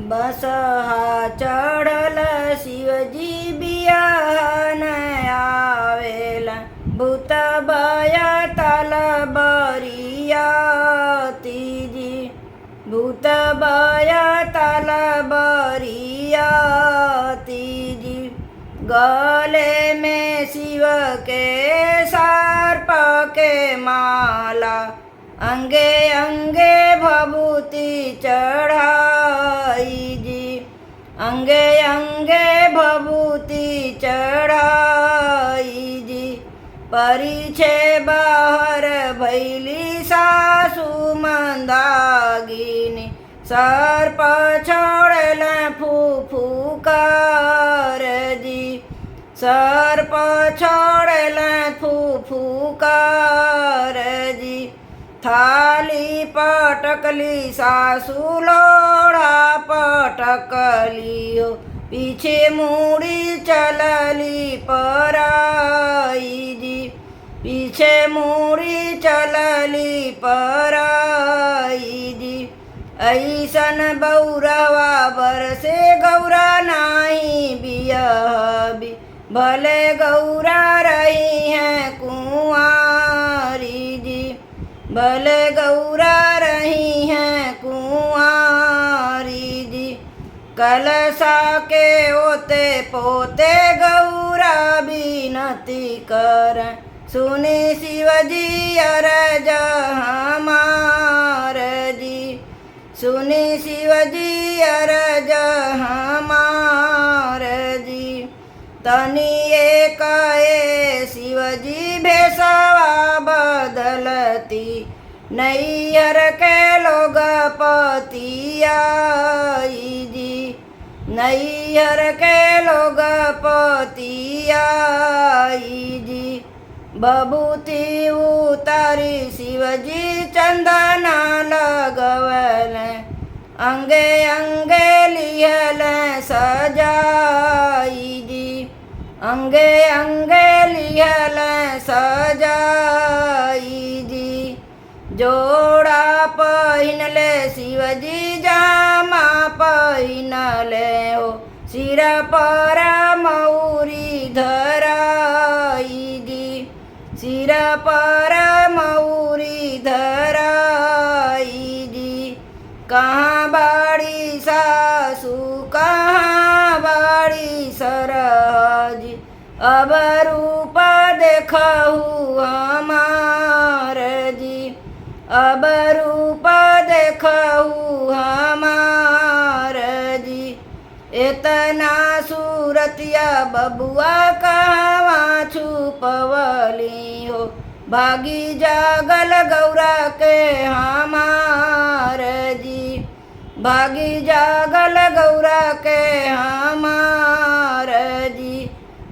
बसहा चढ़ल शिवजी बियाहन आवेला भूत बया तल बरियाती भूत बया तल बरियाती गले में शिव के सर्प के माला अंगे अंगे भभूति चढ़ाई अंगे अंगे भभूति चढ़ाई परिछे बाहर भैली सासु मंदागिनी सर्प छोड़ल फूफूकार सर्प छोड़ल फूफूकार थाली पटकली सासु लोढ़ा पटकली हो पीछे मुड़ी चलली पराई पीछे मुड़ी चलली पराई ऐसन बौरवा बरसे गौरा नाही बियहबी भले गौरा रही हैं कुंवारी भले गौरा रही हैं कुंवारी कलशा के ओते पोते गौरा बिनती कर सुनी शिवजी अरज हमार सुनी शिवजी अरज हमार तनी एक शिवजी भेसवा बदलती नैहर के लोग पतियाई नैहर के लोग पतियाई बबूती उतारी शिवजी चंदना लगवल अंगे अंगे लिहल सजाई अंगे अंगे लिहल सजाई जोड़ा पहिनले शिवजी जामा पहिनले हो सिर पर मौरी धराई सिर पर मौरी धराई कहाँ बाड़ी सासु कहाँ बाड़ी सरहज अब रूप देखहु हमार अब रूप देखहु हमार इतना सूरतिया बबुआ कहवा छुपवली हो भागी जागल गौरा के हमार भागी जागल गौरा के हमार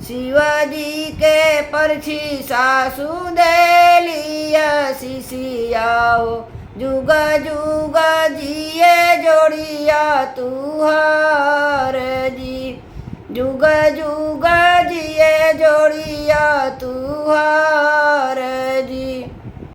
शिवजी के परछी सासु देलिया शिशिया हो जुग जुग जिए जोड़िया तुहार जुग जुग जिए जोड़िया तुहार